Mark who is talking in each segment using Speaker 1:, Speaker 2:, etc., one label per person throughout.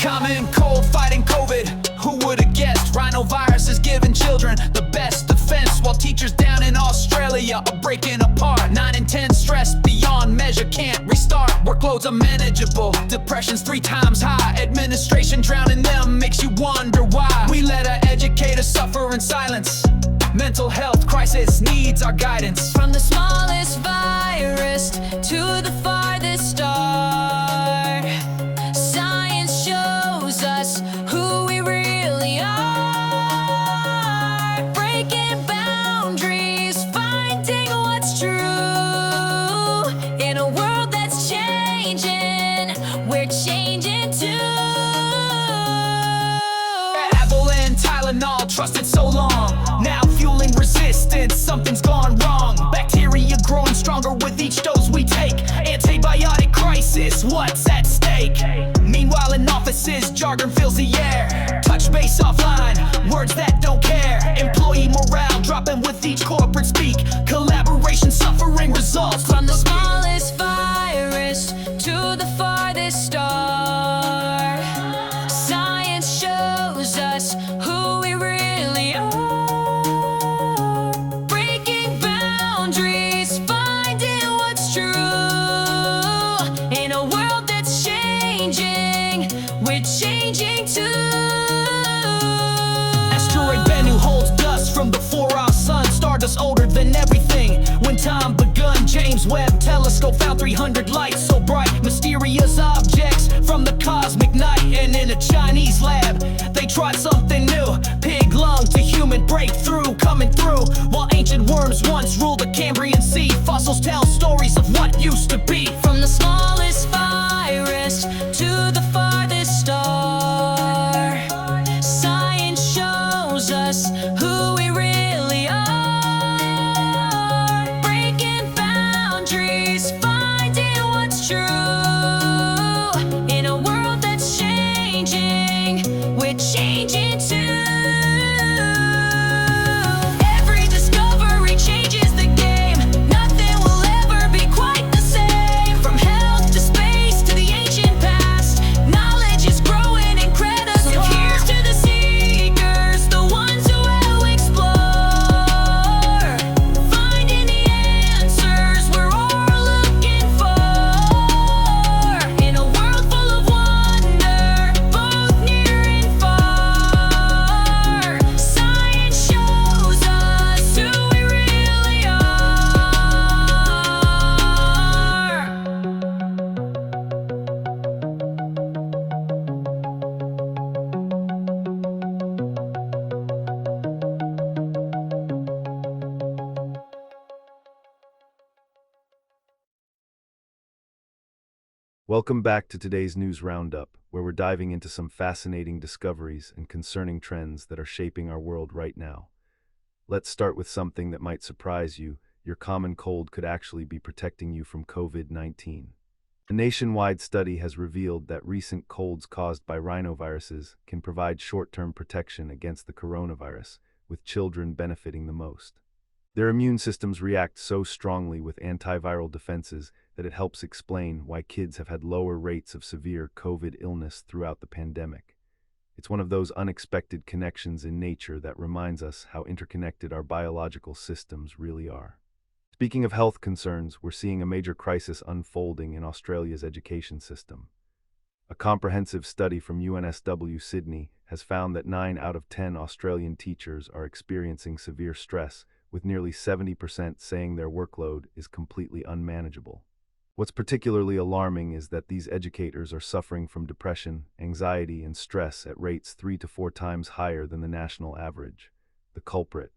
Speaker 1: Common cold fighting COVID. Who would've guessed? Rhinovirus is giving children the best defense, while teachers down in Australia are breaking apart. 9 in 10 stressed beyond measure, can't restart. Workloads unmanageable, depression's 3 times high. Administration drowning them makes you wonder why we let our educators suffer in silence. Mental health crisis needs our guidance.
Speaker 2: From the smallest virus to the farthest star, science shows us who we really are. Breaking boundaries, finding what's true. In a world that's changing, we're changing too.
Speaker 1: Advil and Tylenol, trusted so long, now fueling resistance. Something's gone wrong. Bacteria growing stronger with each dose we take. Antibiotic crisis, what's at stake? Meanwhile in offices, jargon fills the air. Touch base offline, words that don't care. Employee morale dropping with each corporate speak. Collaboration suffering results
Speaker 2: From the smallest virus to the farthest star, science shows us who we really are. Breaking boundaries, finding what's true. In a world that's changing, we're changing too.
Speaker 1: Asteroid Bennu holds dust from before our sun. Stardust older than everything. When time begun, James Webb Telescope found 300 lights so bright. Mysterious objects from the cosmic night. And in a Chinese lab, they tried something new. Pig lung to human breakthrough coming through. While ancient worms once ruled the Cambrian Sea, fossils tell stories of what used to be.
Speaker 2: From the smallest virus to the farthest star, science shows us who we really are. Breaking boundaries, finding what's true. In a world that's changing, we're changing too. Every discovery changes the game. Nothing will ever be quite the same. From health to space to the ancient past, knowledge is growing incredible. So here's to the seekers, the ones who will explore, finding the answers we're all looking for. In a world full of wonder, both near and far, science shows us who we really are.
Speaker 3: Welcome back to today's news roundup, where we're diving into some fascinating discoveries and concerning trends that are shaping our world right now. Let's start with something that might surprise you. Your common cold could actually be protecting you from COVID-19. A nationwide study has revealed that recent colds caused by rhinoviruses can provide short-term protection against the coronavirus, with children benefiting the most. Their immune systems react so strongly with antiviral defenses that it helps explain why kids have had lower rates of severe COVID illness throughout the pandemic. It's one of those unexpected connections in nature that reminds us how interconnected our biological systems really are. Speaking of health concerns, we're seeing a major crisis unfolding in Australia's education system. A comprehensive study from UNSW Sydney has found that 9 out of 10 Australian teachers are experiencing severe stress, with nearly 70% saying their workload is completely unmanageable. What's particularly alarming is that these educators are suffering from depression, anxiety, and stress at rates 3 to 4 times higher than the national average. The culprit: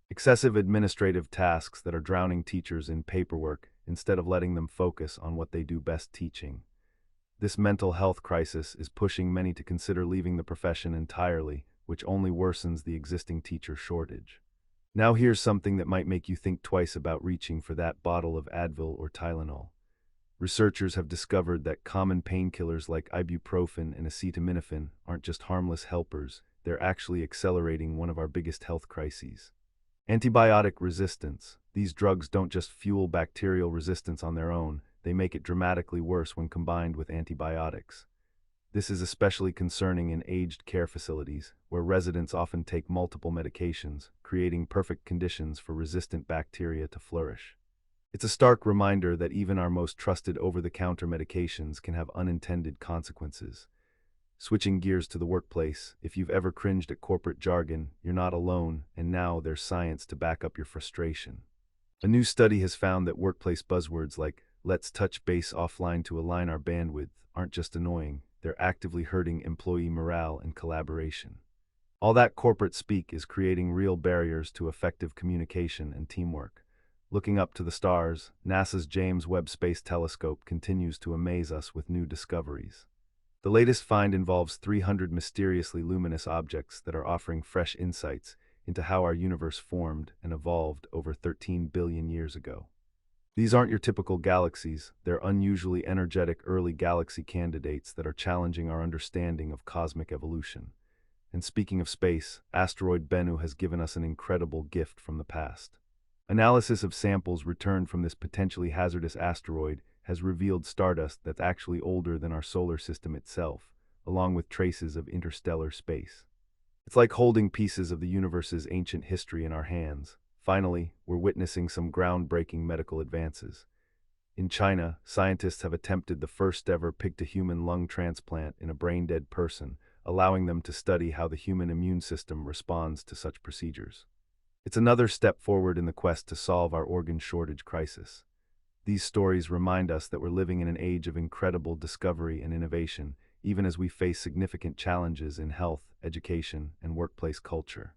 Speaker 3: excessive administrative tasks that are drowning teachers in paperwork instead of letting them focus on what they do best, teaching. This mental health crisis is pushing many to consider leaving the profession entirely, which only worsens the existing teacher shortage. Now here's something that might make you think twice about reaching for that bottle of Advil or Tylenol. Researchers have discovered that common painkillers like ibuprofen and acetaminophen aren't just harmless helpers, they're actually accelerating one of our biggest health crises: antibiotic resistance. These drugs don't just fuel bacterial resistance on their own, they make it dramatically worse when combined with antibiotics. This is especially concerning in aged care facilities, where residents often take multiple medications, creating perfect conditions for resistant bacteria to flourish. It's a stark reminder that even our most trusted over-the-counter medications can have unintended consequences. Switching gears to the workplace, if you've ever cringed at corporate jargon, you're not alone, and now there's science to back up your frustration. A new study has found that workplace buzzwords like "let's touch base offline to align our bandwidth" aren't just annoying, they're actively hurting employee morale and collaboration. All that corporate speak is creating real barriers to effective communication and teamwork. Looking up to the stars, NASA's James Webb Space Telescope continues to amaze us with new discoveries. The latest find involves 300 mysteriously luminous objects that are offering fresh insights into how our universe formed and evolved over 13 billion years ago. These aren't your typical galaxies, they're unusually energetic early galaxy candidates that are challenging our understanding of cosmic evolution. And speaking of space, Asteroid Bennu has given us an incredible gift from the past. Analysis of samples returned from this potentially hazardous asteroid has revealed stardust that's actually older than our solar system itself, along with traces of interstellar space. It's like holding pieces of the universe's ancient history in our hands. Finally, we're witnessing some groundbreaking medical advances. In China, scientists have attempted the first-ever pig-to-human lung transplant in a brain-dead person, allowing them to study how the human immune system responds to such procedures. It's another step forward in the quest to solve our organ shortage crisis. These stories remind us that we're living in an age of incredible discovery and innovation, even as we face significant challenges in health, education, and workplace culture.